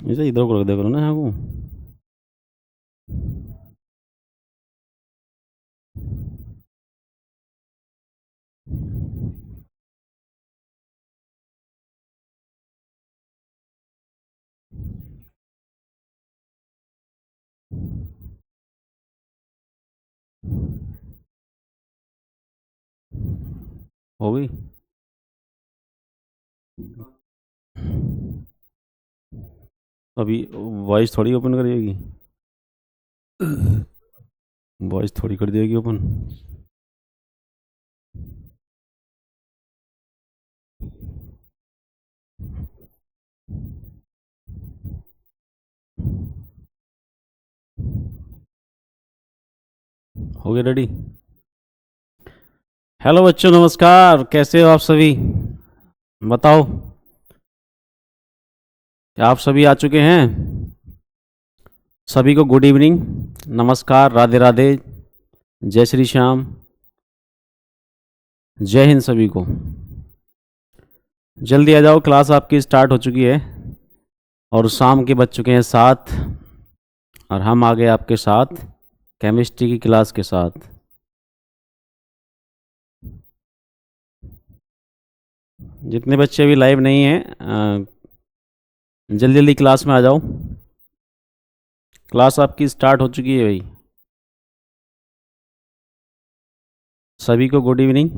इसे इधर को रख दिया करो ना यहाँ को। हो गई। अभी वॉइस थोड़ी ओपन करेगी, वॉइस थोड़ी कर देगी ओपन। हो गया रेडी। हेलो बच्चों, नमस्कार। कैसे हो आप सभी? बताओ, क्या आप सभी आ चुके हैं? सभी को गुड इवनिंग, नमस्कार, राधे राधे, जय श्री श्याम, जय हिंद सभी को। जल्दी आ जाओ, क्लास आपकी स्टार्ट हो चुकी है और शाम के बज चुके हैं 7 और हम आ गए आपके साथ केमिस्ट्री की क्लास के साथ। जितने बच्चे अभी लाइव नहीं हैं, जल्दी जल्दी क्लास में आ जाओ। क्लास आपकी स्टार्ट हो चुकी है भाई। सभी को गुड इवनिंग।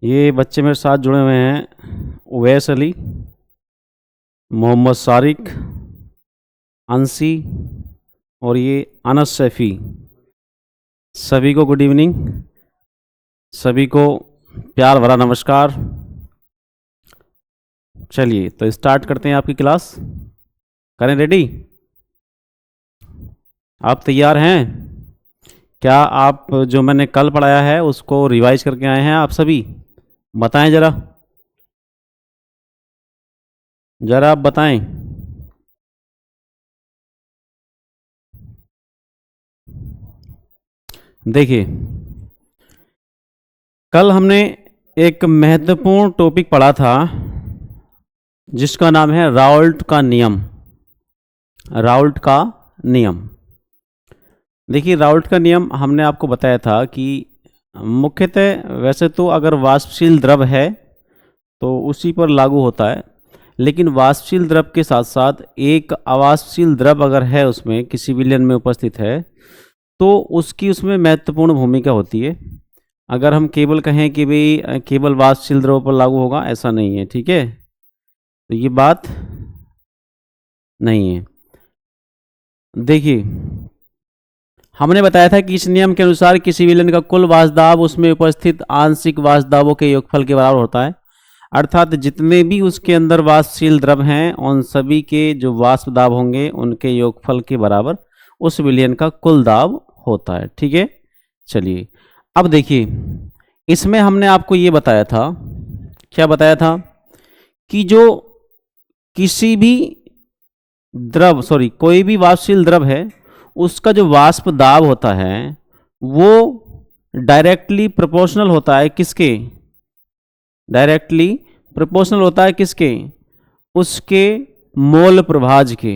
ये बच्चे मेरे साथ जुड़े हुए हैं, उवैस अली, मोहम्मद सारिक, अंसी और ये अनस सैफ़ी। सभी को गुड इवनिंग, सभी को प्यार भरा नमस्कार। चलिए तो स्टार्ट करते हैं आपकी क्लास। करें रेडी? आप तैयार हैं? क्या आप जो मैंने कल पढ़ाया है उसको रिवाइज करके आए हैं आप सभी? बताएं ज़रा, ज़रा आप बताएं। देखिए, कल हमने एक महत्वपूर्ण टॉपिक पढ़ा था जिसका नाम है राउल्ट का नियम। राउल्ट का नियम। देखिए, राउल्ट का नियम हमने आपको बताया था कि मुख्यतः वैसे तो अगर वाष्पशील द्रव है तो उसी पर लागू होता है, लेकिन वाष्पशील द्रव के साथ साथ एक अवाष्पशील द्रव अगर है उसमें किसी विलयन में उपस्थित है तो उसकी उसमें महत्वपूर्ण भूमिका होती है। अगर हम केवल कहें कि भाई केवल वाष्पशील द्रव पर लागू होगा, ऐसा नहीं है, ठीक है? तो ये बात नहीं है। देखिए, हमने बताया था कि इस नियम के अनुसार किसी विलयन का कुल वाष्प दाब उसमें उपस्थित आंशिक वाष्प दाबों के योगफल के बराबर होता है। अर्थात जितने भी उसके अंदर वाष्पशील द्रव हैं उन सभी के जो वाष्प दाब होंगे उनके योगफल के बराबर उस विलयन का कुल दाब होता है, ठीक है? चलिए, अब देखिए, इसमें हमने आपको ये बताया था, क्या बताया था कि जो किसी भी द्रव कोई भी वाष्पशील द्रव है उसका जो वाष्प दाब होता है वो डायरेक्टली प्रोपोर्शनल होता है किसके? डायरेक्टली प्रोपोर्शनल होता है किसके? उसके मोल प्रभाज के।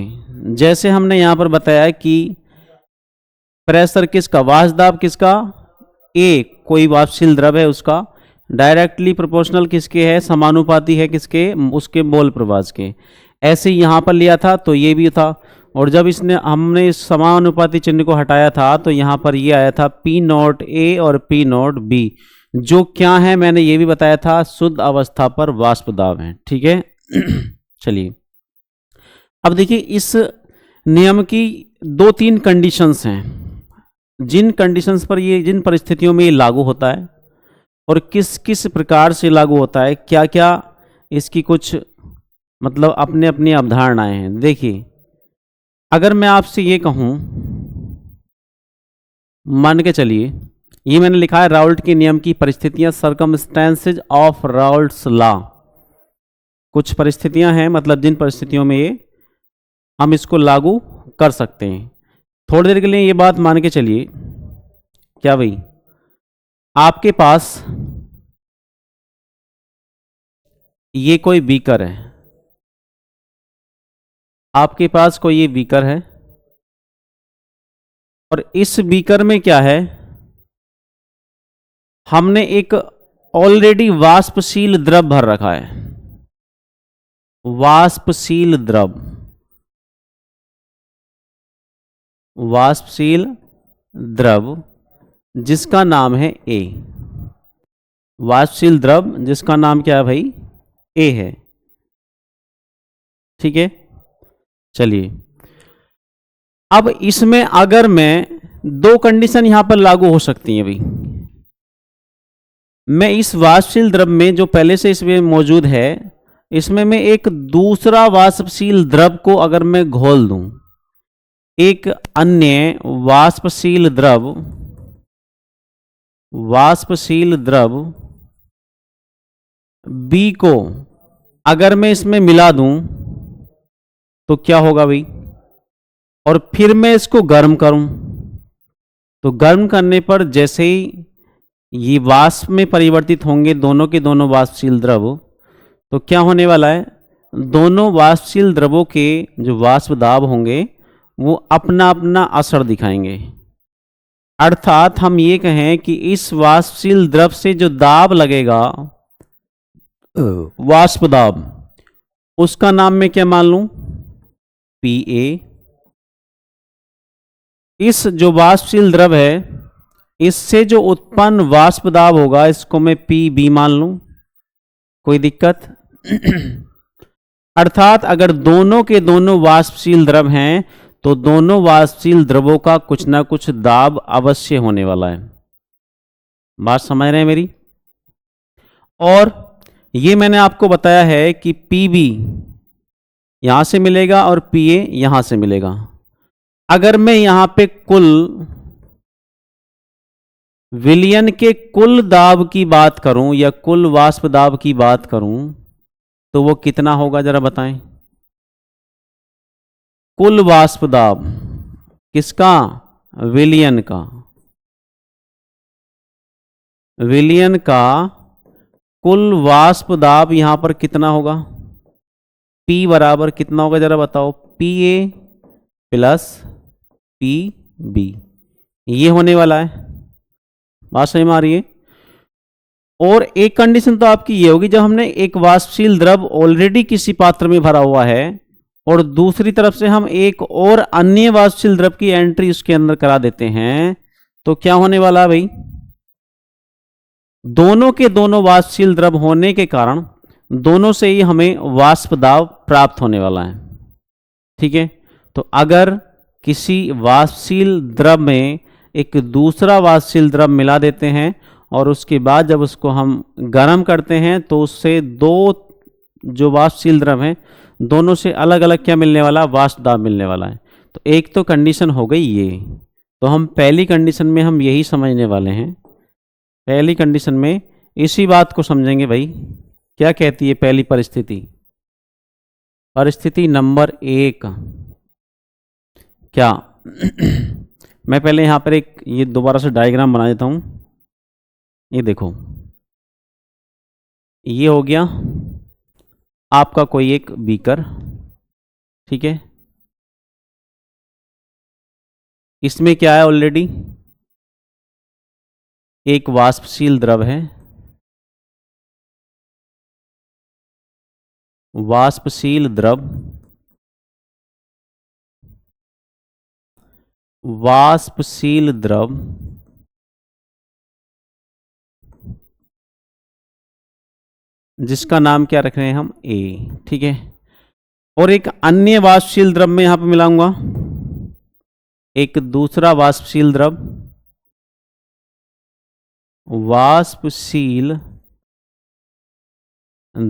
जैसे हमने यहाँ पर बताया कि प्रेशर किसका, वाष्प दाब किसका? ए, कोई वाष्पशील द्रव है उसका डायरेक्टली प्रोपोर्शनल किसके है? समानुपाती है किसके? उसके मोल प्रभाज के। ऐसे ही यहाँ पर लिया था तो ये भी था, और जब हमने इस समानुपाती चिन्ह को हटाया था तो यहाँ पर ये आया था पी नॉट ए और पी नॉट बी, जो क्या है मैंने ये भी बताया था, शुद्ध अवस्था पर वाष्प दाब है, ठीक है? चलिए, अब देखिए, इस नियम की 2-3 कंडीशंस हैं, जिन कंडीशंस पर ये, जिन परिस्थितियों में ये लागू होता है और किस किस प्रकार से लागू होता है, क्या क्या इसकी कुछ मतलब अपने अपनी अवधारणाएं हैं। देखिए, अगर मैं आपसे ये कहूं, मान के चलिए, ये मैंने लिखा है राउल्ट के नियम की परिस्थितियां, सर्कमस्टेंसेज ऑफ राउल्ट्स लॉ। कुछ परिस्थितियां हैं, मतलब जिन परिस्थितियों में ये हम इसको लागू कर सकते हैं। थोड़ी देर के लिए ये बात मान के चलिए, क्या भाई, आपके पास ये कोई बीकर है, आपके पास कोई ये बीकर है और इस बीकर में क्या है, हमने एक ऑलरेडी वाष्पशील द्रव भर रखा है, वाष्पशील द्रव, वाष्पशील द्रव जिसका नाम है ए, वाष्पशील द्रव जिसका नाम क्या है भाई, ए है। ठीक है, चलिए अब इसमें अगर मैं दो कंडीशन यहां पर लागू हो सकती हैं भाई, मैं इस वाष्पशील द्रव में जो पहले से इसमें मौजूद है, इसमें मैं एक दूसरा वाष्पशील द्रव को अगर मैं घोल दूं, एक अन्य वाष्पशील द्रव, वाष्पशील द्रव बी को अगर मैं इसमें मिला दूं तो क्या होगा भाई, और फिर मैं इसको गर्म करूं, तो गर्म करने पर जैसे ही ये वाष्प में परिवर्तित होंगे दोनों के दोनों वाष्पशील द्रव, तो क्या होने वाला है, दोनों वाष्पशील द्रवों के जो वाष्प दाब होंगे वो अपना अपना असर दिखाएंगे। अर्थात हम ये कहें कि इस वाष्पशील द्रव से जो दाब लगेगा, वाष्प दाब, उसका नाम मैं क्या मान लूं, Pa। इस जो वाष्पशील द्रव है इससे जो उत्पन्न वाष्प दाब होगा इसको मैं Pb मान लूं, कोई दिक्कत? अर्थात अगर दोनों के दोनों वाष्पशील द्रव हैं तो दोनों वाष्पशील द्रवों का कुछ ना कुछ दाब अवश्य होने वाला है। बात समझ रहे हैं मेरी? और ये मैंने आपको बताया है कि Pb यहां से मिलेगा और Pa यहां से मिलेगा। अगर मैं यहां पे कुल विलयन के कुल दाब की बात करूं या कुल वाष्प दाब की बात करूं तो वो कितना होगा जरा बताएं? कुल वाष्प दाब किसका? विलयन का। विलयन का कुल वाष्प दाब यहां पर कितना होगा? P बराबर कितना होगा जरा बताओ? Pa प्लस Pb, ये होने वाला है। बात समझ में आ रही है? और एक कंडीशन तो आपकी ये होगी, जब हमने एक वाष्पशील द्रव ऑलरेडी किसी पात्र में भरा हुआ है और दूसरी तरफ से हम एक और अन्य वाष्पशील द्रव की एंट्री उसके अंदर करा देते हैं, तो क्या होने वाला है भाई? दोनों के दोनों वाष्पशील द्रव होने के कारण दोनों से ही हमें वाष्प दाब प्राप्त होने वाला है। ठीक है, तो अगर किसी वाष्पशील द्रव में एक दूसरा वाष्पशील द्रव मिला देते हैं और उसके बाद जब उसको हम गर्म करते हैं तो उससे दो जो वाष्पशील द्रव हैं दोनों से अलग अलग क्या मिलने वाला? वाष्प दाब मिलने वाला है। तो एक तो कंडीशन हो गई ये, तो हम पहली कंडीशन में हम यही समझने वाले हैं। पहली कंडीशन में इसी बात को समझेंगे भाई, क्या कहती है पहली परिस्थिति? परिस्थिति नंबर 1 क्या? मैं पहले यहां पर एक ये दोबारा से डायग्राम बना देता हूं। ये देखो, ये हो गया आपका कोई एक बीकर। ठीक है, इसमें क्या है? ऑलरेडी एक वाष्पशील द्रव है, वाष्पशील द्रव, वाष्पशील द्रव जिसका नाम क्या रख रहे हैं हम? A। ठीक है, और एक अन्य वाष्पशील द्रव में यहां पे मिलाऊंगा एक दूसरा वाष्पशील द्रव, वाष्पशील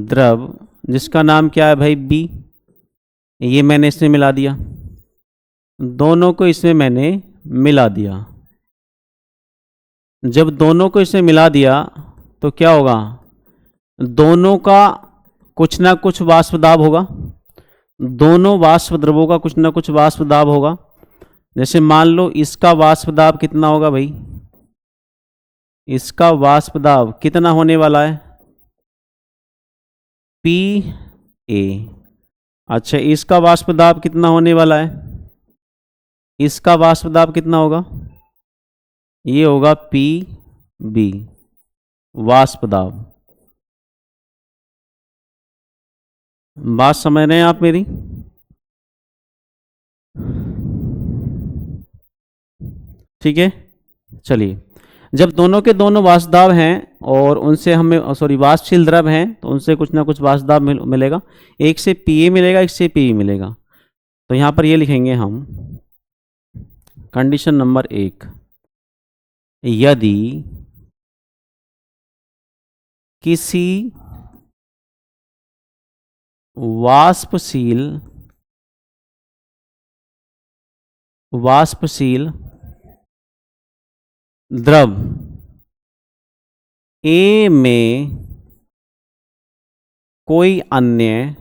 द्रव जिसका नाम क्या है भाई? B। ये मैंने इसमें मिला दिया, दोनों को इसमें मैंने मिला दिया। जब दोनों को इसमें मिला दिया तो क्या होगा? दोनों का कुछ ना कुछ वाष्प दाब होगा, दोनों वाष्प द्रवों का कुछ ना कुछ वाष्प दाब होगा। जैसे मान लो इसका वाष्प दाब कितना होगा भाई? इसका वाष्प दाब कितना होने वाला है? Pa। अच्छा, इसका वाष्प दाब कितना होने वाला है? इसका वाष्प दाब कितना होगा? ये होगा पी बी, वाष्प दाब। बात समझ रहे हैं आप मेरी? ठीक है, चलिए। जब दोनों के दोनों वाष्प दाब हैं और उनसे हमें सॉरी वाष्पशील द्रव हैं तो उनसे कुछ ना कुछ वाष्प दाब मिलेगा। एक से पी ए मिलेगा, एक से पी मिलेगा। तो यहाँ पर ये लिखेंगे हम, कंडीशन नंबर 1, यदि किसी वाष्पशील द्रव ए में कोई अन्य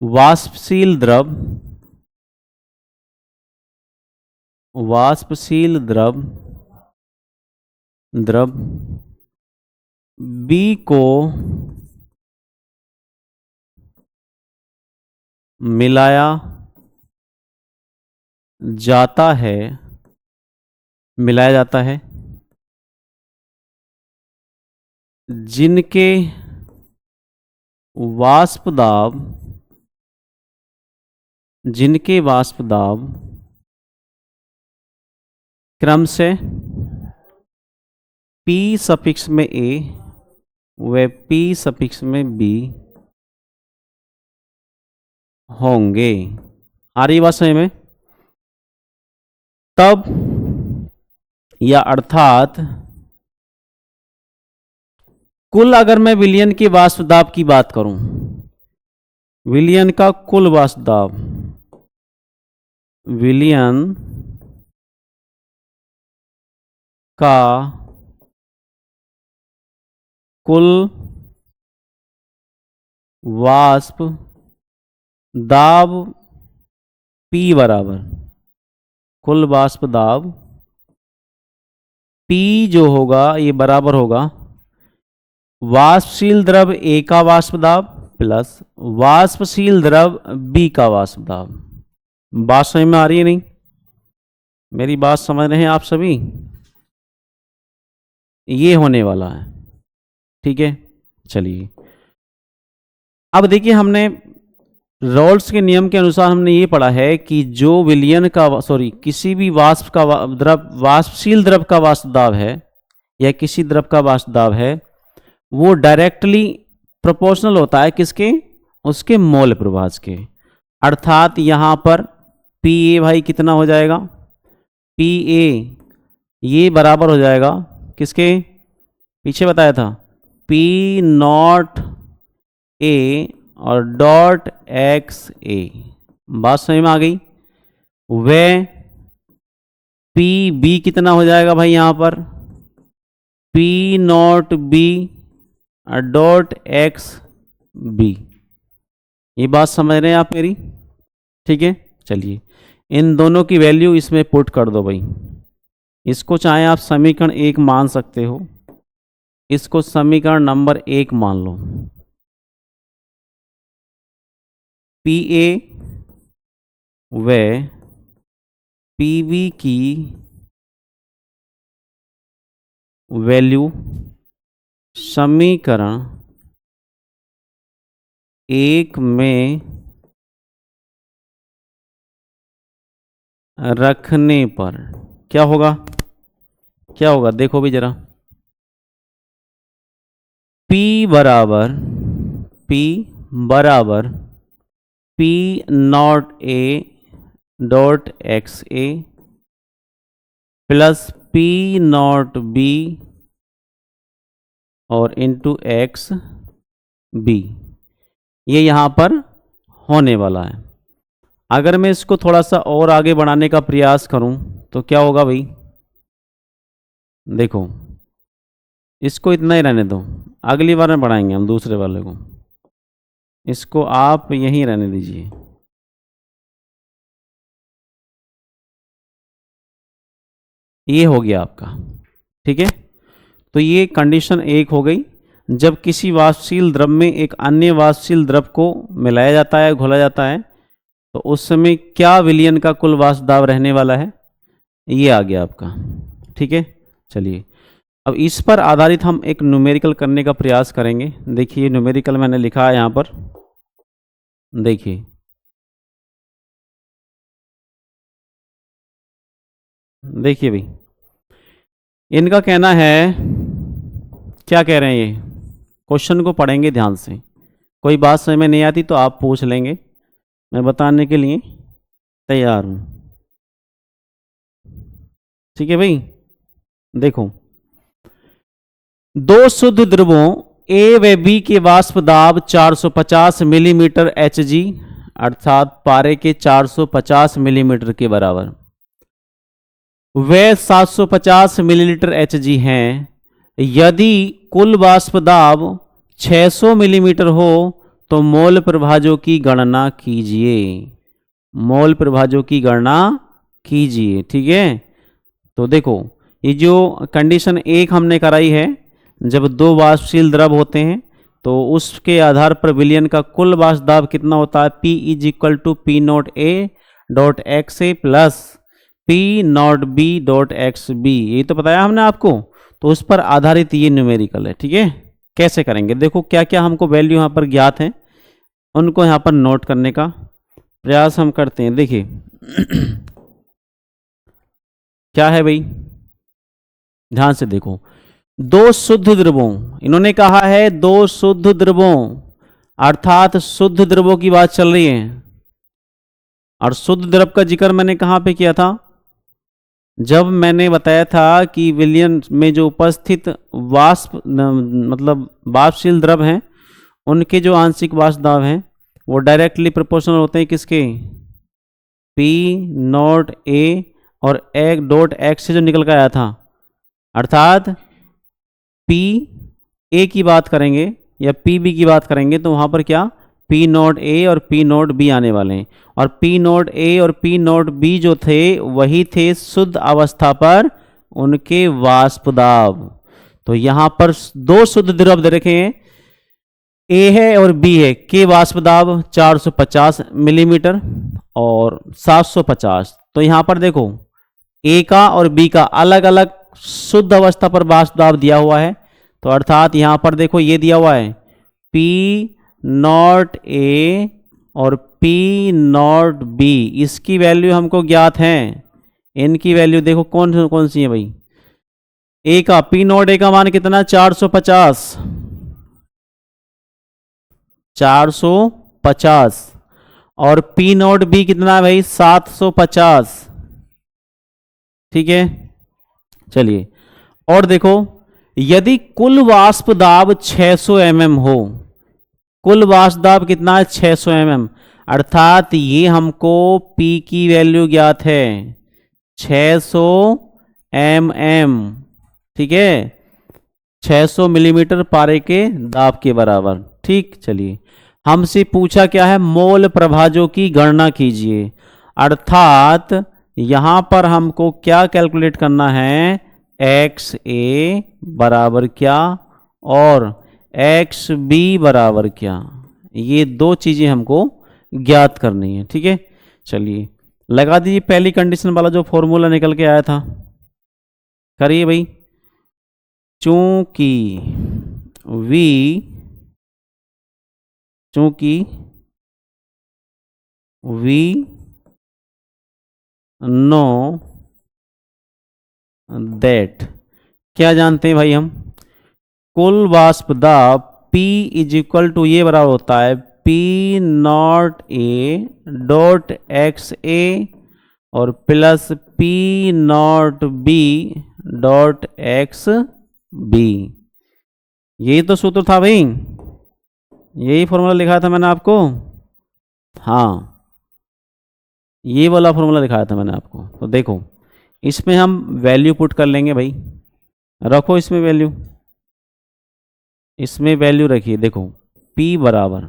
वाष्पशील द्रव बी को मिलाया जाता है, जिनके वाष्प दाब क्रम से P सफिक्स में A व P सफिक्स में B होंगे। आ रही बात समझ में? तब या अर्थात कुल, अगर मैं विलयन के वाष्प दाब की बात करूं, विलयन का कुल वाष्प दाब, विलयन का कुल वाष्प दाब P बराबर, कुल वाष्प दाब P जो होगा ये बराबर होगा वाष्पशील द्रव A का वाष्प दाब प्लस वाष्पशील द्रव B का वाष्प दाब। बात समझ में आ रही है नहीं? मेरी बात समझ रहे हैं आप सभी? ये होने वाला है। ठीक है, चलिए। अब देखिए, हमने रॉल्स के नियम के अनुसार हमने ये पढ़ा है कि जो विलयन का किसी भी वाष्प का वाष्पशील द्रव का वाष्प दाब है या किसी द्रव का वाष्प दाब है, वो डायरेक्टली प्रोपोर्शनल होता है किसके? उसके मोल प्रभाज के। अर्थात यहाँ पर पी ए भाई कितना हो जाएगा? पी ए ये बराबर हो जाएगा किसके? पीछे बताया था, पी नॉट ए और डॉट एक्स ए। बात समझ में आ गई? वे पी बी कितना हो जाएगा भाई यहाँ पर? P naught B dot X B. ये बात समझ रहे हैं आप मेरी? ठीक है, चलिए इन दोनों की वैल्यू इसमें पुट कर दो भाई। इसको चाहे आप समीकरण 1 मान सकते हो, इसको समीकरण नंबर 1 मान लो। पी ए व पी बी की वैल्यू समीकरण 1 में रखने पर क्या होगा? क्या होगा देखो भी जरा। P बराबर P not A dot X A plus P naught B और इंटू एक्स बी, ये यहाँ पर होने वाला है। अगर मैं इसको थोड़ा सा और आगे बढ़ाने का प्रयास करूं तो क्या होगा भाई? देखो, इसको इतना ही रहने दो, अगली बार में बढ़ाएंगे हम दूसरे वाले को। इसको आप यहीं रहने दीजिए। ये हो गया आपका। ठीक है, तो ये कंडीशन 1 हो गई। जब किसी वाष्पशील द्रव में एक अन्य वाष्पशील द्रव को मिलाया जाता है, घोला जाता है, तो उस समय क्या विलयन का कुल वाष्प दाब रहने वाला है, ये आ गया आपका। ठीक है, चलिए अब इस पर आधारित हम एक न्यूमेरिकल करने का प्रयास करेंगे। देखिए न्यूमेरिकल मैंने लिखा है यहाँ पर, देखिए देखिए भाई, इनका कहना है, क्या कह रहे हैं ये, क्वेश्चन को पढ़ेंगे ध्यान से, कोई बात समझ में नहीं आती तो आप पूछ लेंगे, मैं बताने के लिए तैयार हूँ। ठीक है भाई, देखो दो शुद्ध द्रवों ए व बी के वाष्प दाब 450 मिलीमीटर Hg अर्थात पारे के 450 मिलीमीटर के बराबर, वे 750 मिलीलीटर Hg हैं। यदि कुल वाष्प दाब 600 मिलीमीटर हो तो मोल प्रभाजों की गणना कीजिए, मोल प्रभाजों की गणना कीजिए। ठीक है, तो देखो ये जो कंडीशन एक हमने कराई है, जब दो वाष्पशील द्रव होते हैं तो उसके आधार पर विलयन का कुल वाष्प दाब कितना होता है, P is equal to P naught A dot X A plus P naught B dot X B, यही तो बताया हमने आपको। तो उस पर आधारित ये न्यूमेरिकल है। ठीक है, कैसे करेंगे, देखो क्या क्या हमको वैल्यू यहाँ पर ज्ञात है, उनको यहाँ पर नोट करने का प्रयास हम करते हैं। देखिए क्या है भाई, ध्यान से देखो, दो शुद्ध द्रवों, इन्होंने कहा है दो शुद्ध द्रवों, अर्थात शुद्ध द्रवों की बात चल रही है। और शुद्ध द्रव का जिक्र मैंने कहाँ पे किया था, जब मैंने बताया था कि विलयन में जो उपस्थित वाष्प मतलब वाष्पशील द्रव हैं, उनके जो आंशिक वाष्प दाब हैं वो डायरेक्टली प्रोपोर्शनल होते हैं किसके, P नॉट A और एक डॉट एक्स से जो निकल कर आया था, अर्थात P A की बात करेंगे या P B की बात करेंगे तो वहाँ पर क्या P नॉट A और P नॉट B आने वाले हैं। और P नॉट A और P नॉट B जो थे वही थे शुद्ध अवस्था पर उनके वाष्प दाब। तो यहाँ पर दो शुद्ध द्रव दे रखे हैं, A है और B है, के वाष्प दाब 450 मिलीमीटर और 750। तो यहाँ पर देखो A का और B का अलग अलग शुद्ध अवस्था पर वाष्प दाब दिया हुआ है। तो अर्थात यहाँ पर देखो ये दिया हुआ है P नॉट A और P नॉट B, इसकी वैल्यू हमको ज्ञात है। इनकी वैल्यू देखो कौन कौन सी है भाई, A का P नॉट A का मान कितना 450 और P नॉट B कितना है भाई 750। ठीक है, चलिए और देखो, यदि कुल वाष्प दाब 600 mm हो, कुल वाष्प दाब कितना है 600 mm, अर्थात ये हमको P की वैल्यू ज्ञात है 600 mm। ठीक है, 600 मिलीमीटर पारे के दाब के बराबर। ठीक, चलिए हमसे पूछा क्या है, मोल प्रभाजों की गणना कीजिए, अर्थात यहां पर हमको क्या कैलकुलेट करना है, एक्स ए बराबर क्या और एक्स बी बराबर क्या, ये दो चीजें हमको ज्ञात करनी है। ठीक है, चलिए लगा दीजिए पहली कंडीशन वाला जो फॉर्मूला निकल के आया था, करिए भाई, चूंकि वी नो दैट, क्या जानते हैं भाई हम, कुल वाष्प दाब P इज इक्वल टू ये बराबर होता है P naught A dot X A और plus P naught B dot X B. यही तो सूत्र था भाई, यही फॉर्मूला लिखा था मैंने आपको, हाँ ये वाला फॉर्मूला दिखाया था मैंने आपको। तो देखो इसमें हम वैल्यू पुट कर लेंगे भाई, रखो इसमें वैल्यू, इसमें वैल्यू रखिए, देखो P बराबर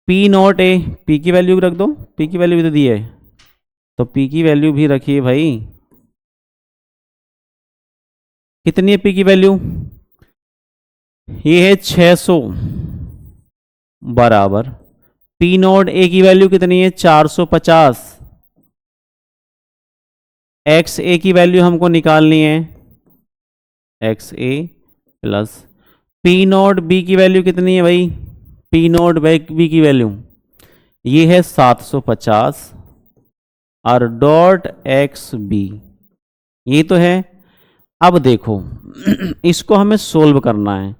P नॉट A, P की वैल्यू भी रख दो, P की वैल्यू भी तो दी है, तो P की वैल्यू भी रखिए भाई, कितनी है P की वैल्यू, ये है 600 बराबर पी नोड ए की वैल्यू कितनी है 450, एक्स ए की वैल्यू हमको निकालनी है x A plus P nought B की वैल्यू कितनी है भाई, पी नोड बी की वैल्यू ये है 750 और डॉट एक्स बी ये तो है। अब देखो इसको हमें सोल्व करना है।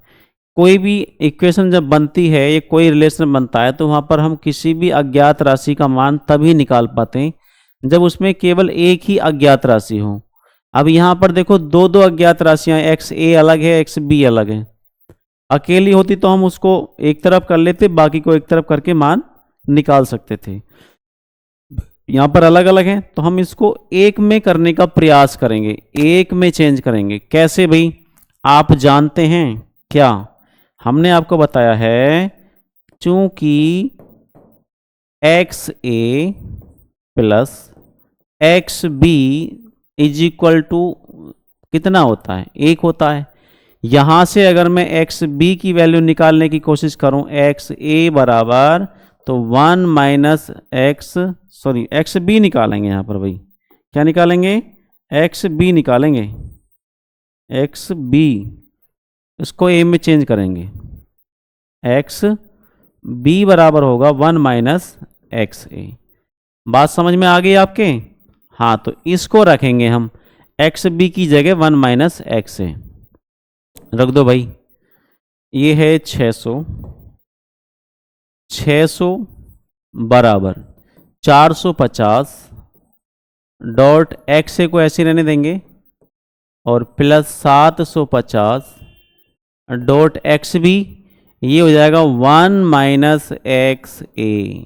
कोई भी इक्वेशन जब बनती है या कोई रिलेशन बनता है तो वहाँ पर हम किसी भी अज्ञात राशि का मान तभी निकाल पाते हैं जब उसमें केवल एक ही अज्ञात राशि हो। अब यहाँ पर देखो दो दो अज्ञात राशियाँ, एक्स ए अलग है एक्स बी अलग है। अकेली होती तो हम उसको एक तरफ कर लेते, बाकी को एक तरफ करके मान निकाल सकते थे। यहाँ पर अलग अलग है तो हम इसको एक में करने का प्रयास करेंगे, एक में चेंज करेंगे। कैसे भाई, आप जानते हैं क्या? हमने आपको बताया है चूंकि X A plus X B is equal to कितना होता है, एक होता है। यहां से अगर मैं एक्स बी की वैल्यू निकालने की कोशिश करूं, एक्स ए बराबर तो 1 माइनस एक्स बी निकालेंगे। यहां पर भाई क्या निकालेंगे, एक्स बी निकालेंगे, एक्स बी इसको ए में चेंज करेंगे, एक्स बी बराबर होगा 1 माइनस एक्स ए। बात समझ में आ गई आपके? हाँ, तो इसको रखेंगे हम एक्स बी की जगह 1 माइनस एक्स ए रख दो भाई। ये है 600 बराबर 450 डॉट एक्स ए को ऐसे रहने देंगे और प्लस 750 डॉट एक्स बी ये हो जाएगा 1 माइनस एक्स ए।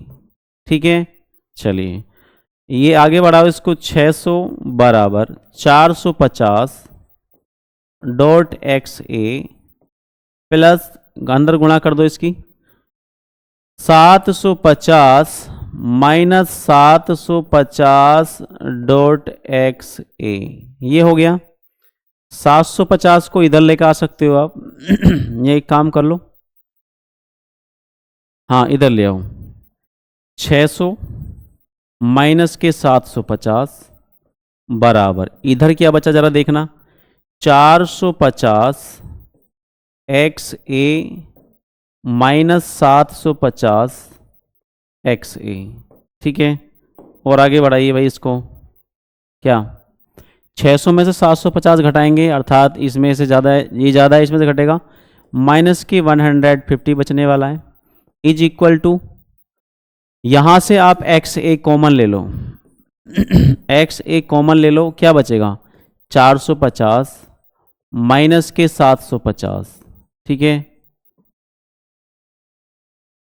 ठीक है, चलिए ये आगे बढ़ाओ इसको, 600 बराबर 450 डॉट एक्स ए प्लस अंदर गुणा कर दो इसकी 750 माइनस 750 डॉट एक्स ए ये हो गया। 750 को इधर लेकर आ सकते हो आप ये एक काम कर लो, हाँ इधर ले आओ। 600 माइनस के 750 बराबर इधर क्या बचा जरा देखना, 450 x A minus 750 x A. ठीक है, और आगे बढ़ाइए भाई इसको। क्या 600 में से 750 घटाएंगे अर्थात इसमें से ज़्यादा है, ये ज़्यादा है इसमें से घटेगा, माइनस की 150 बचने वाला है इज इक्वल टू, यहाँ से आप एक्स ए कॉमन ले लो एक्स ए कॉमन ले लो, क्या बचेगा 450 माइनस के 750। ठीक है,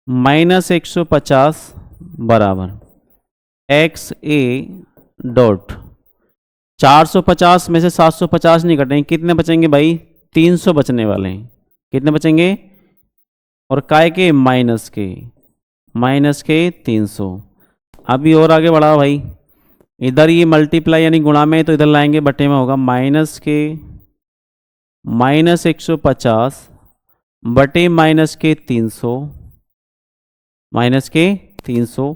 माइनस 150 बराबर एक्स ए डॉट 450 में से 750 नहीं कटेंगे, कितने बचेंगे भाई 300 बचने वाले हैं। कितने बचेंगे, और काय के माइनस के 300। अभी और आगे बढ़ाओ भाई, इधर ये मल्टीप्लाई यानी गुणा में तो इधर लाएंगे बटे में होगा माइनस 150 बटे माइनस के 300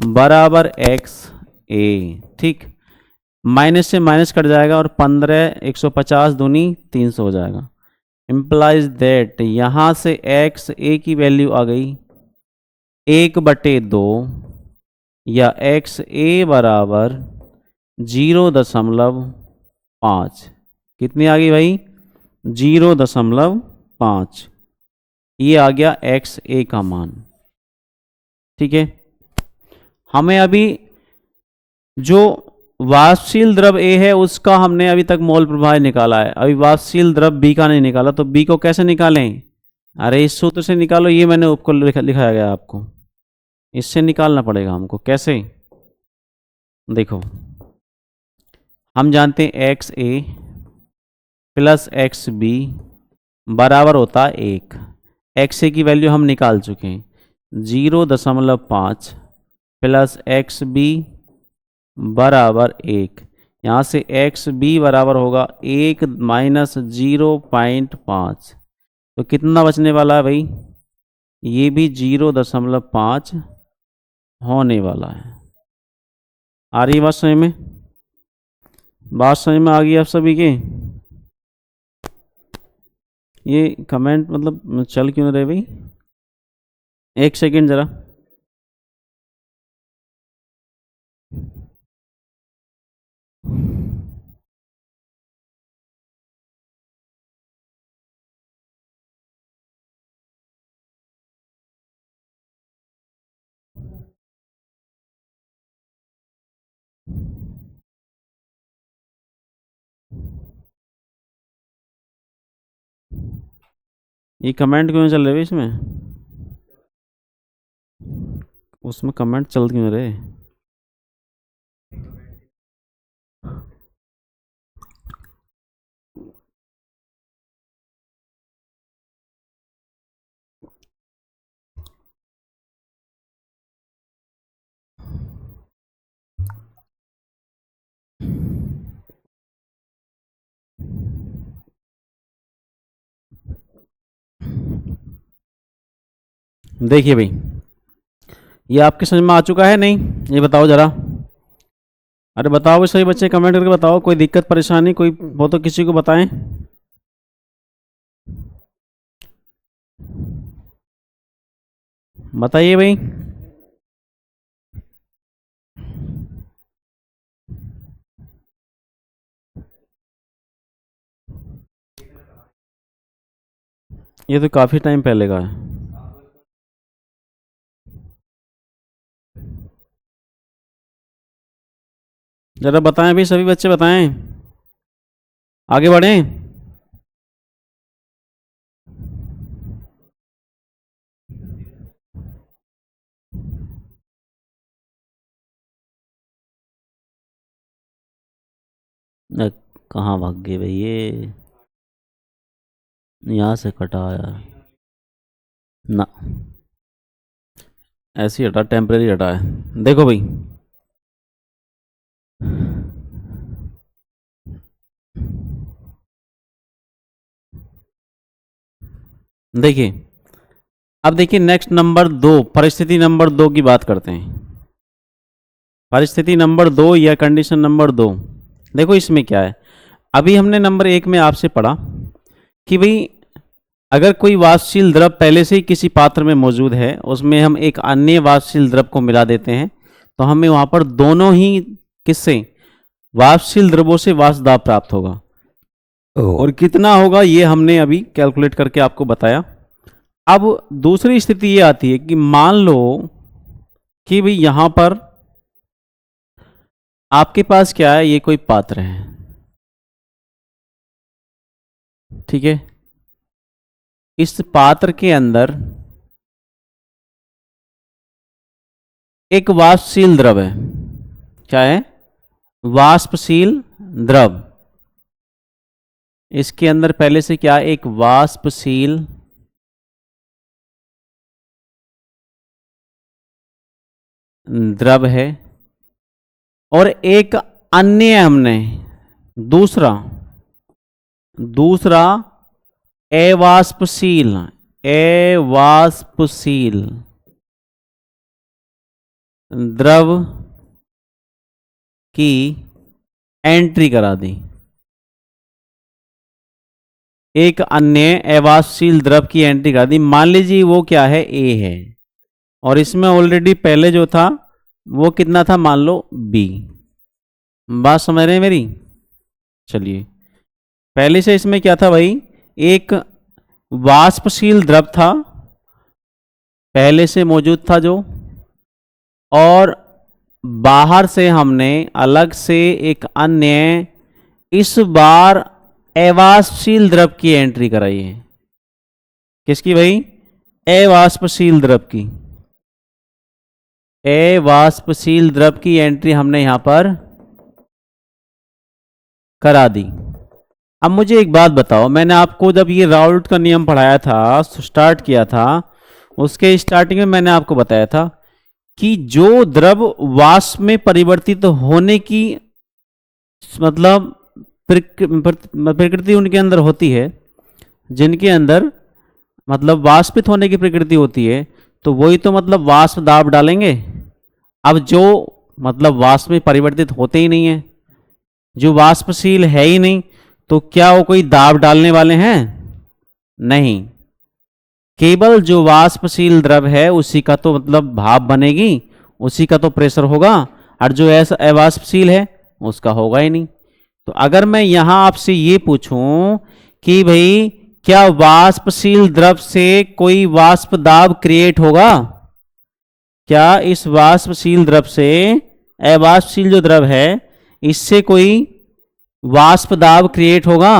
बराबर एक्स ए। ठीक, माइनस से माइनस कट जाएगा और 15 150 दूनी 300 हो जाएगा। इम्प्लाइज दैट यहाँ से एक्स ए की वैल्यू आ गई 1/2 या एक्स ए बराबर 0.5। कितनी आ गई भाई 0.5। ये आ गया एक्स ए का मान। ठीक है, हमें अभी जो वाष्पशील द्रव ए है उसका हमने अभी तक मोल प्रभाव निकाला है, अभी वाष्पशील द्रव बी का नहीं निकाला। तो बी को कैसे निकालें, अरे इस सूत्र से निकालो, ये मैंने ऊपर लिखाया गया आपको, इससे निकालना पड़ेगा हमको। कैसे, देखो हम जानते हैं x A plus X B बराबर होता है 1। एक्स ए की वैल्यू हम निकाल चुके हैं 0.5 प्लस एक्स बी बराबर 1। यहाँ से एक्स बी बराबर होगा 1 माइनस 0.5 तो कितना बचने वाला है भाई? ये भी 0.5 होने वाला है। आ रही बात समझ में? बात समझ में आ गई आप सभी के? ये कमेंट मतलब चल क्यों रहे भाई? एक सेकेंड ज़रा। ये कमेंट क्यों चल रहे भाई इसमें? उसमें कमेंट चल क्यों रहे? देखिए भाई, ये आपके समझ में आ चुका है नहीं? ये बताओ जरा। अरे बताओ भाई सही बच्चे, कमेंट करके बताओ। कोई दिक्कत परेशानी कोई हो तो किसी को बताएं। बताइए भाई। ये तो काफ़ी टाइम पहले का है। ज़रा बताएं भाई, सभी बच्चे बताएं, आगे बढ़ें। अ, कहाँ भाग गए भाई? ये यहाँ से कटा यार ना, ऐसे ही हटा, टेम्परेरी हटा है। देखो भाई, देखिए अब देखिए नेक्स्ट नंबर 2, परिस्थिति नंबर 2 की बात करते हैं। परिस्थिति नंबर 2 या कंडीशन नंबर 2। देखो इसमें क्या है, अभी हमने नंबर 1 में आपसे पढ़ा कि भाई अगर कोई वाष्पशील द्रव पहले से ही किसी पात्र में मौजूद है, उसमें हम एक अन्य वाष्पशील द्रव को मिला देते हैं, तो हमें वहां पर दोनों ही किससे, वाष्पशील द्रवों से वाष्प दाब प्राप्त होगा। और कितना होगा ये हमने अभी कैलकुलेट करके आपको बताया। अब दूसरी स्थिति ये आती है कि मान लो कि भाई यहां पर आपके पास क्या है, ये कोई पात्र है, ठीक है। इस पात्र के अंदर एक वाष्पशील द्रव है। क्या है? वाष्पशील द्रव। इसके अंदर पहले से क्या, एक वाष्पशील द्रव है, और एक अन्य हमने दूसरा अवाष्पशील द्रव की एंट्री करा दी। एक अन्य अवाष्पशील द्रव की एंट्री करा दी। मान लीजिए वो क्या है, ए है, और इसमें ऑलरेडी पहले जो था वो कितना था, मान लो बी। बात समझ रहे हैं मेरी? चलिए, पहले से इसमें क्या था भाई, एक वाष्पशील द्रव था पहले से मौजूद था जो, और बाहर से हमने अलग से एक अन्य इस बार अवाष्पशील द्रव की एंट्री कराई है। किसकी भाई? अवाष्पशील द्रव की। अवाष्पशील द्रव की एंट्री हमने यहां पर करा दी। अब मुझे एक बात बताओ, मैंने आपको जब ये राउल्ट का नियम पढ़ाया था, स्टार्ट किया था, उसके स्टार्टिंग में मैंने आपको बताया था कि जो द्रव वाष्प में परिवर्तित होने की मतलब प्रकृति उनके अंदर होती है, जिनके अंदर मतलब वाष्पित होने की प्रकृति होती है, तो वही तो मतलब वाष्प दाब डालेंगे। अब जो मतलब वाष्प में परिवर्तित होते ही नहीं है, जो वाष्पशील है ही नहीं, तो क्या वो कोई दाब डालने वाले हैं? नहीं। केवल जो वाष्पशील द्रव है उसी का तो मतलब भाप बनेगी, उसी का तो प्रेशर होगा, और जो ऐसा अवाष्पशील है उसका होगा ही नहीं। तो अगर मैं यहां आपसे ये पूछूं कि भाई क्या वाष्पशील द्रव से कोई वाष्प दाब क्रिएट होगा, क्या इस वाष्पशील द्रव से, अवाष्पशील जो द्रव है इससे कोई वाष्प दाब क्रिएट होगा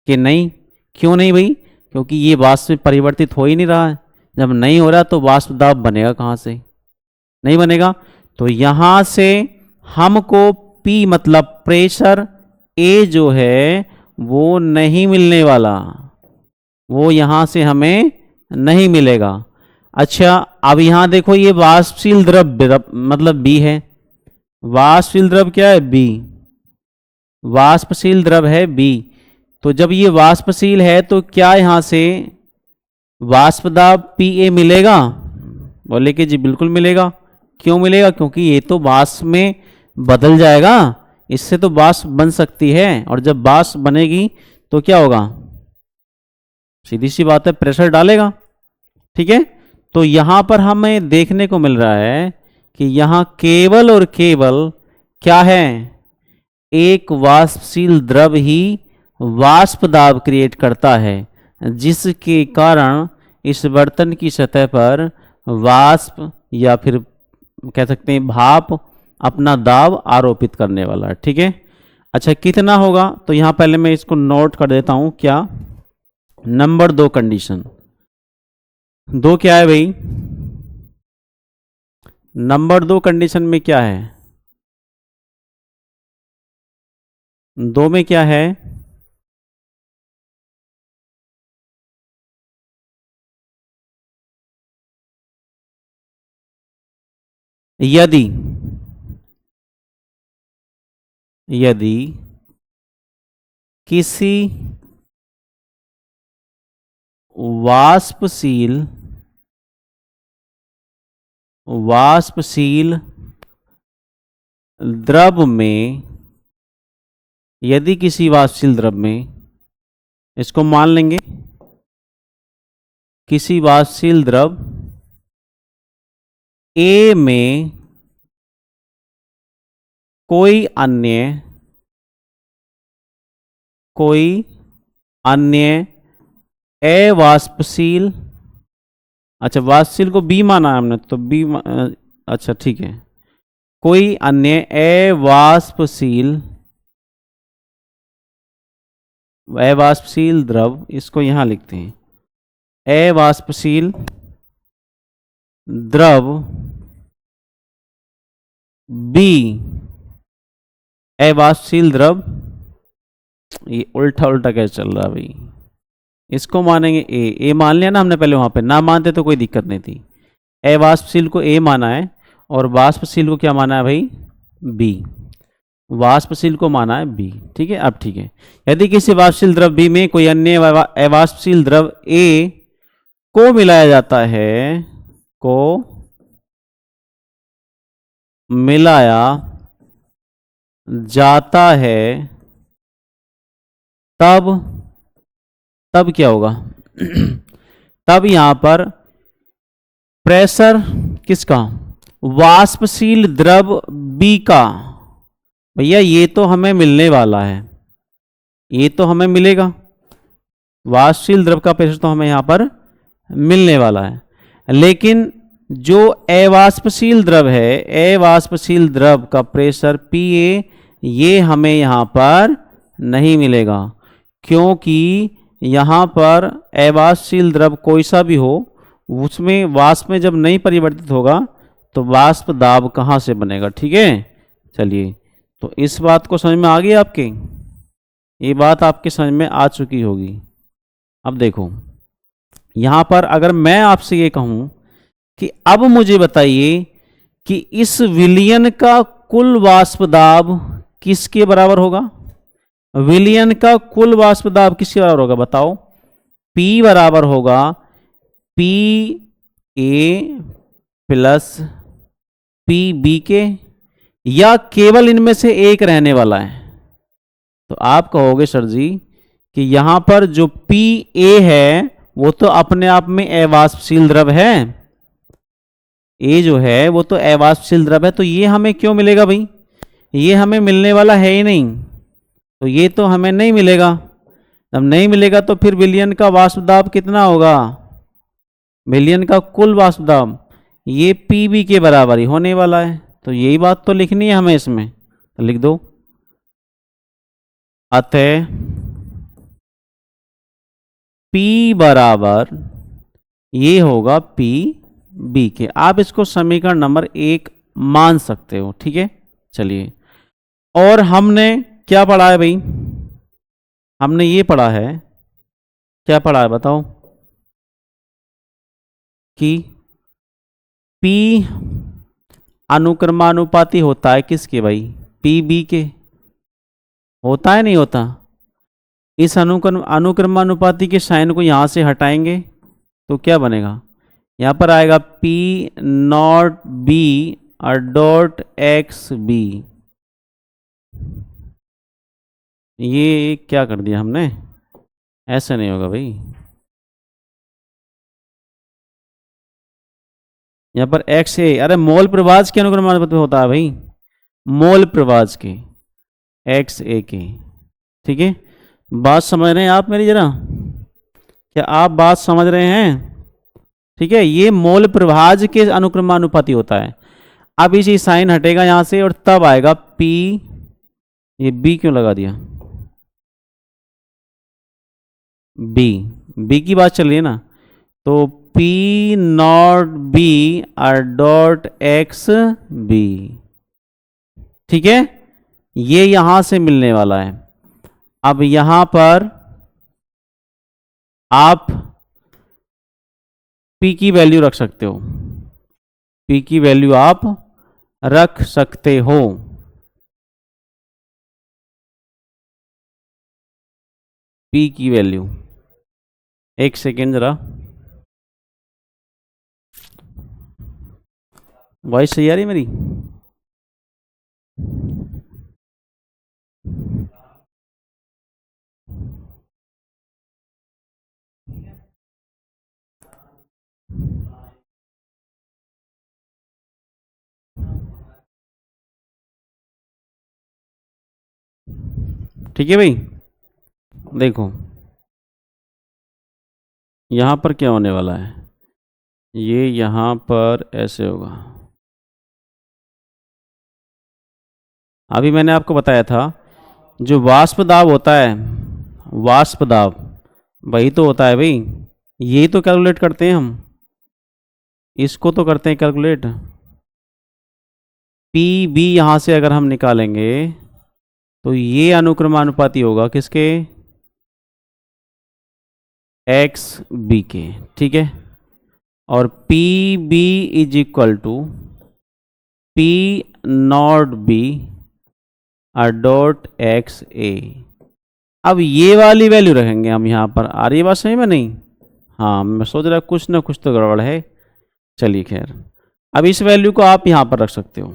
कि नहीं? क्यों नहीं भाई? क्योंकि ये वाष्प में परिवर्तित हो ही नहीं रहा है। जब नहीं हो रहा तो वाष्प दाब बनेगा कहां से? नहीं बनेगा। तो यहां से हमको P मतलब प्रेशर A जो है वो नहीं मिलने वाला, वो यहां से हमें नहीं मिलेगा। अच्छा, अब यहां देखो ये वाष्पशील द्रव मतलब B है। वाष्पशील द्रव क्या है? B। वाष्पशील द्रव है B। तो जब ये वाष्पशील है तो क्या यहां से वाष्प दाब PA मिलेगा? बोले कि जी बिल्कुल मिलेगा। क्यों मिलेगा? क्योंकि ये तो वाष्प में बदल जाएगा, इससे तो वाष्प बन सकती है, और जब वाष्प बनेगी तो क्या होगा? सीधी सी बात है, प्रेशर डालेगा। ठीक है। तो यहां पर हमें देखने को मिल रहा है कि यहां केवल और केवल क्या है? एक वाष्पशील द्रव ही वाष्प दाब क्रिएट करता है, जिसके कारण इस बर्तन की सतह पर वाष्प या फिर कह सकते हैं भाप अपना दाब आरोपित करने वाला है। ठीक है। अच्छा, कितना होगा? तो यहां पहले मैं इसको नोट कर देता हूं। क्या? Number 2 condition. 2 क्या है भाई? नंबर 2 कंडीशन में क्या है? 2 में क्या है? यदि किसी वाष्पशील द्रव में, यदि किसी वाष्पशील द्रव में, इसको मान लेंगे किसी वाष्पशील द्रव A में कोई अन्य अवाष्पशील, अच्छा वाष्पशील को B माना है हमने, तो B अच्छा ठीक है, कोई अन्य अवाष्पशील द्रव, इसको यहां लिखते हैं, अवाष्पशील द्रव B, अवाष्पशील द्रव, ये उल्टा उल्टा कैसे चल रहा है भाई? इसको मानेंगे ए मान लिया ना हमने पहले, वहां पे ना मानते तो कोई दिक्कत नहीं थी। अवाष्पशील को A माना है और वाष्पशील को क्या माना है भाई? B। वाष्पशील को माना है B। ठीक है। अब ठीक है, यदि किसी वाष्पशील द्रव B में कोई अन्य अवाष्पशील द्रव A को मिलाया जाता है, को मिलाया जाता है, तब क्या होगा? तब यहां पर प्रेशर किसका? वाष्पशील द्रव B का। भैया ये तो हमें मिलने वाला है, ये तो हमें मिलेगा, वाष्पशील द्रव का प्रेशर तो हमें यहां पर मिलने वाला है। लेकिन जो अवाष्पशील द्रव है, अवाष्पशील द्रव का प्रेशर PA, ये हमें यहां पर नहीं मिलेगा, क्योंकि यहां पर अवाष्पशील द्रव कोई सा भी हो, उसमें वाष्प में जब नहीं परिवर्तित होगा तो वाष्प दाब कहां से बनेगा? ठीक है। चलिए, तो इस बात को समझ में आ गई आपके? ये बात आपके समझ में आ चुकी होगी। अब देखो यहां पर अगर मैं आपसे ये कहूं कि अब मुझे बताइए कि इस विलयन का कुल वाष्प दाब किसके बराबर होगा? विलयन का कुल वाष्प दाब किसके बराबर होगा? बताओ। P बराबर होगा P A plus P B के, या केवल इनमें से एक रहने वाला है। तो आप कहोगे सर जी कि यहां पर जो पी ए है वो तो अपने आप में अवाष्पशील द्रव है, ए जो है वो तो अवाष्पशील द्रव है, तो ये हमें क्यों मिलेगा भाई? ये हमें मिलने वाला है ही नहीं, तो ये तो हमें नहीं मिलेगा। जब नहीं मिलेगा तो फिर विलयन का वाष्प दाब कितना होगा? विलयन का कुल वाष्प दाब ये पीबी के बराबर ही होने वाला है। तो यही बात तो लिखनी है हमें इसमें, तो लिख दो। अतः P बराबर ये होगा पी बी के। आप इसको समीकरण नंबर 1 मान सकते हो, ठीक है। चलिए, और हमने क्या पढ़ा है भाई? हमने ये पढ़ा है, क्या पढ़ा है बताओ? कि P अनुक्रमानुपाती होता है किसके भाई? पी बी के। होता है नहीं होता? इस अनुक्रमानुपाती के साइन को यहां से हटाएंगे तो क्या बनेगा? यहां पर आएगा P नॉट बी और डॉट एक्स बी। ये क्या कर दिया हमने? ऐसे नहीं होगा भाई। यहां पर एक्स ए, अरे मोल प्रभाज के अनुक्रमानुपाती होता है भाई, मोल प्रभाज के, एक्स ए के। ठीक है, बात समझ रहे हैं आप मेरी? जरा क्या आप बात समझ रहे हैं? ठीक है, ये मोल प्रभाज के अनुक्रमानुपाती होता है। अब इसी साइन हटेगा यहां से और तब आएगा P, ये B क्यों लगा दिया? बी, बी की बात चल रही है ना, तो P नॉट बी और डॉट एक्स बी। ठीक है, ये यहां से मिलने वाला है। अब यहां पर आप P की वैल्यू रख सकते हो, P की वैल्यू आप रख सकते हो। P की वैल्यू, एक सेकेंड जरा, वॉइस सही आ रही मेरी? ठीक है भाई, देखो यहां पर क्या होने वाला है, ये यहां पर ऐसे होगा। अभी मैंने आपको बताया था जो वाष्प दाब होता है, वाष्प दाब वही तो होता है भाई, यही तो कैलकुलेट करते हैं हम, इसको तो करते हैं कैलकुलेट। पी बी यहां से अगर हम निकालेंगे तो ये अनुक्रमानुपाती होगा किसके? एक्स बी के। ठीक है, और P B is equal to P naught B और डॉट एक्स ए। अब ये वाली वैल्यू रखेंगे हम यहां पर। आ रही है बात सही में? नहीं? हाँ, मैं सोच रहा कुछ ना कुछ तो गड़बड़ है। चलिए खैर, अब इस वैल्यू को आप यहां पर रख सकते हो।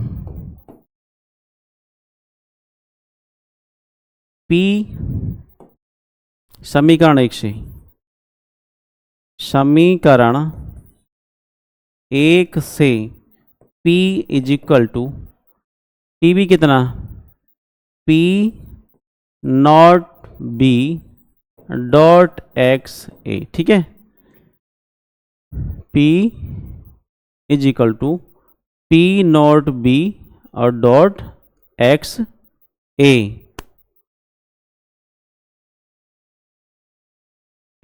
P समीकरण 1 से, समीकरण 1 से P is equal to P B कितना? P naught B dot X A. ठीक है, P is equal to P naught B और dot X A,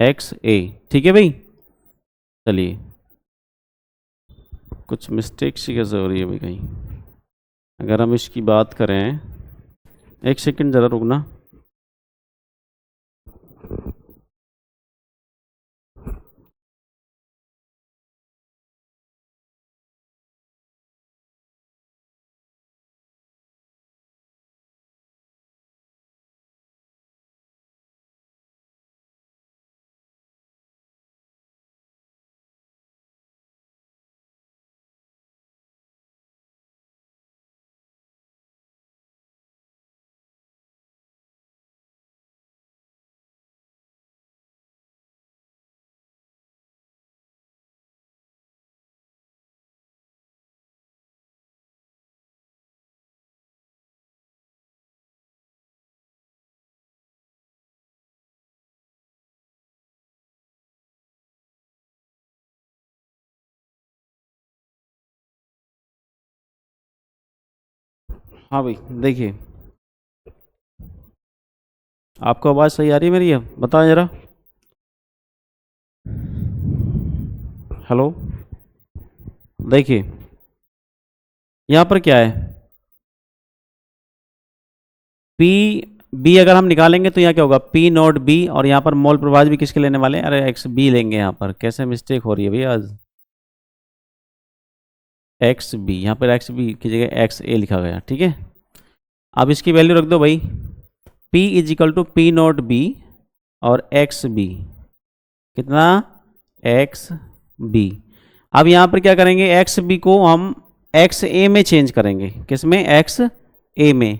X A. ठीक है भाई, चलिए, कुछ मिस्टेक सी कैसे हो रही है भाई कहीं? अगर हम इसकी बात करें, एक सेकंड ज़रा रुकना। हाँ भाई देखिए, आपको आवाज़ सही आ रही है मेरी? है बताओ ज़रा। हेलो, देखिए यहाँ पर क्या है, पी बी अगर हम निकालेंगे तो यहाँ क्या होगा, पी नॉट बी, और यहाँ पर मोल प्रभाज भी किसके लेने वाले हैं, अरे एक्स बी लेंगे। यहाँ पर कैसे मिस्टेक हो रही है भैया आज, एक्स बी, यहाँ पर एक्स बी की जगह एक्स ए लिखा गया, ठीक है। अब इसकी वैल्यू रख दो भाई, P is equal to P naught B और एक्स बी, कितना, एक्स बी। अब यहाँ पर क्या करेंगे, एक्स बी को हम एक्स ए में चेंज करेंगे, किस में, एक्स ए में,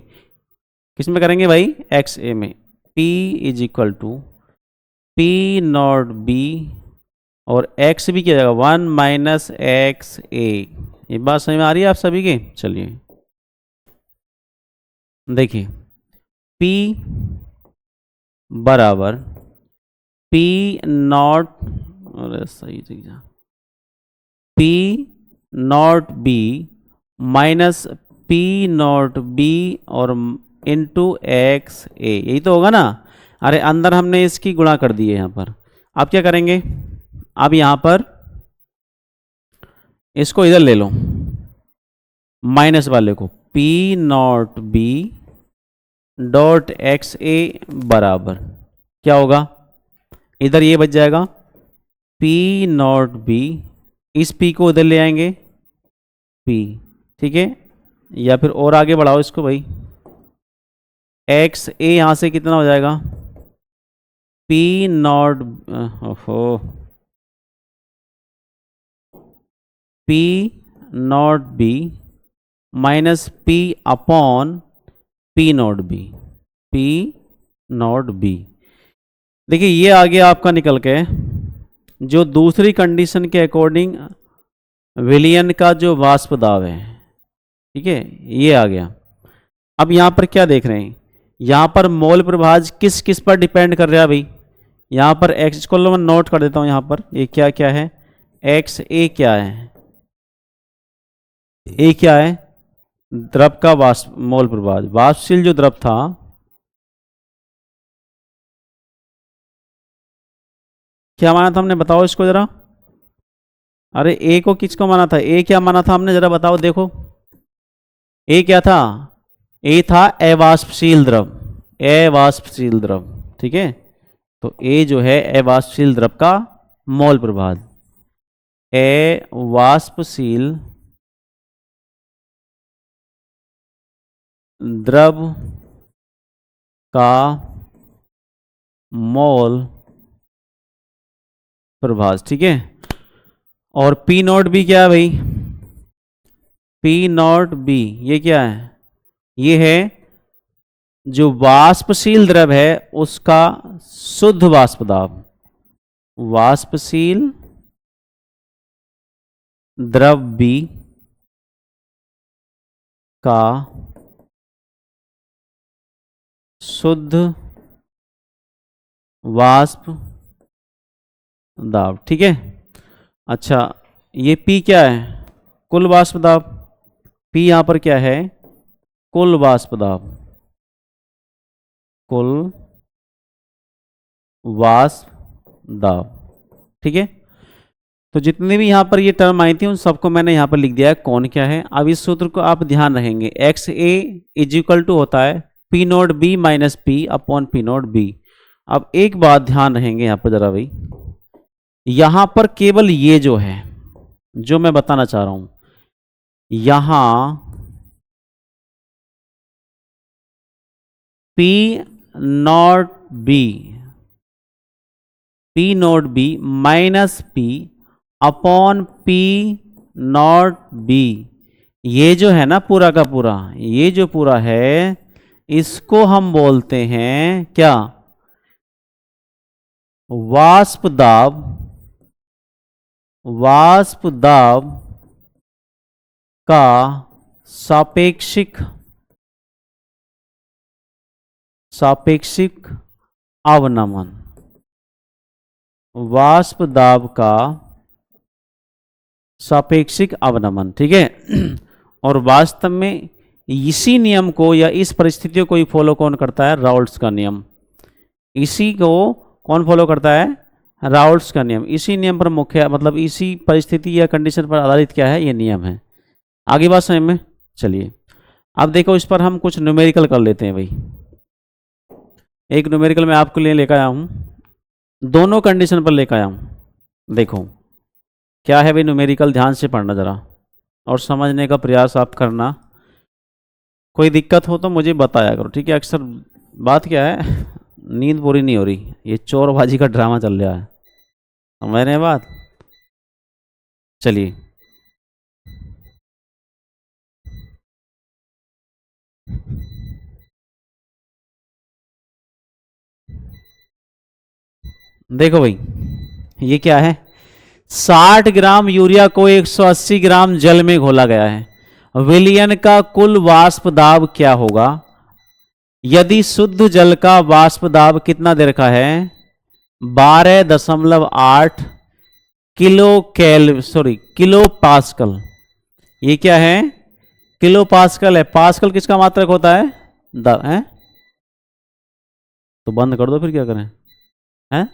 किस में करेंगे भाई, एक्स ए में। P is equal to P naught B और एक्स बी क्या जाएगा, 1 माइनस एक्स ए। ये बात समझ में आ रही है आप सभी के? चलिए देखिए, P बराबर P नॉट, अरे सही चीज, P naught B minus P naught B और इंटू एक्स ए, यही तो होगा ना। अरे अंदर हमने इसकी गुणा कर दी है यहाँ पर। अब क्या करेंगे, अब यहाँ पर इसको इधर ले लो, माइनस वाले को, P naught B dot X A बराबर क्या होगा, इधर ये बच जाएगा P नॉट बी, इस P को इधर ले आएंगे P, ठीक है। या फिर और आगे बढ़ाओ इसको भाई, एक्स ए यहाँ से कितना हो जाएगा, P नॉट, ओहो, P naught B minus P upon P naught B, P naught B. देखिए ये आ गया आपका निकल के, जो दूसरी कंडीशन के अकॉर्डिंग विलियन का जो वाष्प दाब है, ठीक है, ये आ गया। अब यहाँ पर क्या देख रहे हैं, यहाँ पर मोल प्रभाज किस किस पर डिपेंड कर रहा है भाई, यहाँ पर एक्स को मैं नोट कर देता हूँ, यहाँ पर ये क्या क्या है, एक्स ए क्या है, ए क्या है, द्रव का वाष्प मोल प्रभाज, वाष्पशील जो द्रव था, क्या माना था हमने, बताओ इसको जरा। अरे ए को किसको माना था, ए क्या माना था हमने, जरा बताओ, देखो ए क्या था, ए था अवाष्पशील द्रव, अवाष्पशील द्रव, ठीक है। तो ए जो है अवाष्पशील द्रव का मोल प्रभाज, अवाष्पशील द्रव का मोल प्रभाज, ठीक है। और पी नॉट बी क्या है भाई, पी नॉट बी ये क्या है, ये है जो वाष्पशील द्रव है उसका शुद्ध वाष्प दाब, वाष्पशील द्रव बी का शुद्ध वाष्प दाब, ठीक है। अच्छा ये P क्या है, कुल वाष्प दाब, P यहां पर क्या है, कुल वाष्प दाब, कुल वाष्प दाब, ठीक है। तो जितने भी यहां पर ये टर्म आई थी उन सबको मैंने यहां पर लिख दिया है, कौन क्या है। अब इस सूत्र को आप ध्यान रखेंगे, X A is equal to होता है P naught B minus P upon P naught B. अब एक बात ध्यान रहेंगे यहां पर जरा भाई, यहां पर केवल ये जो है, जो मैं बताना चाह रहा हूं, यहां P naught B, P naught B minus P upon P naught B, ये जो है ना पूरा का पूरा, ये जो पूरा है इसको हम बोलते हैं क्या, वाष्प दाब, वाष्प दाब का सापेक्षिक, सापेक्षिक अवनमन, वाष्प दाब का सापेक्षिक अवनमन, ठीक है। और वास्तव में इसी नियम को या इस परिस्थितियों को ही फॉलो कौन करता है? राउल्ट्स का नियम। इसी को कौन फॉलो करता है? राउल्ट्स का नियम। इसी नियम पर मुख्य मतलब इसी परिस्थिति या कंडीशन पर आधारित क्या है? ये नियम है। आगे बात समझ में? चलिए अब देखो, इस पर हम कुछ न्यूमेरिकल कर लेते हैं भाई। एक न्यूमेरिकल मैं आपके लिए लेकर आया हूँ, दोनों कंडीशन पर लेकर आया हूँ। देखो क्या है भाई न्यूमेरिकल, ध्यान से पढ़ना ज़रा और समझने का प्रयास आप करना। कोई दिक्कत हो तो मुझे बताया करो, ठीक है? अक्सर बात क्या है, नींद पूरी नहीं हो रही, ये चोरबाजी का ड्रामा चल रहा है, समझ रहे हैं बात? चलिए देखो भाई, ये क्या है? 60 ग्राम यूरिया को 180 ग्राम जल में घोला गया है। विलयन का कुल वाष्प दाब क्या होगा यदि शुद्ध जल का वाष्प दाब कितना दे रखा है? 12.8 किलो पास्कल। ये क्या है? किलो पास्कल है। पास्कल किसका मात्रक होता है? है? तो बंद कर दो फिर, क्या करें? हैं?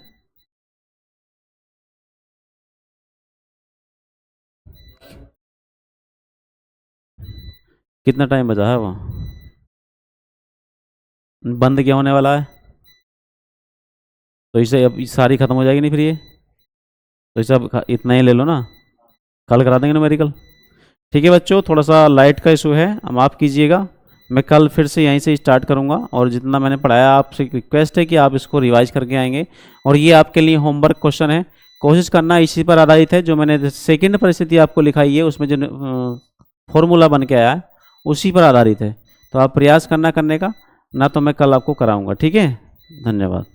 कितना टाइम बचा है वहाँ? बंद क्या होने वाला है? तो इसे अब सारी खत्म हो जाएगी नहीं फिर ये? तो इसे अब इतना ही ले लो ना, कल करा देंगे न्यूमेरिकल। ठीक है बच्चों, थोड़ा सा लाइट का इशू है, अब माफ़ कीजिएगा। मैं कल फिर से यहीं से स्टार्ट करूंगा और जितना मैंने पढ़ाया आपसे रिक्वेस्ट है कि आप इसको रिवाइज करके आएंगे। और ये आपके लिए होमवर्क क्वेश्चन है, कोशिश करना इसी पर आधारित है। जो मैंने सेकंड परिस्थिति आपको लिखाई है उसमें जो फॉर्मूला बन के आया है उसी पर आधारित है। तो आप प्रयास करना करने का, ना तो मैं कल आपको कराऊंगा। ठीक है, धन्यवाद।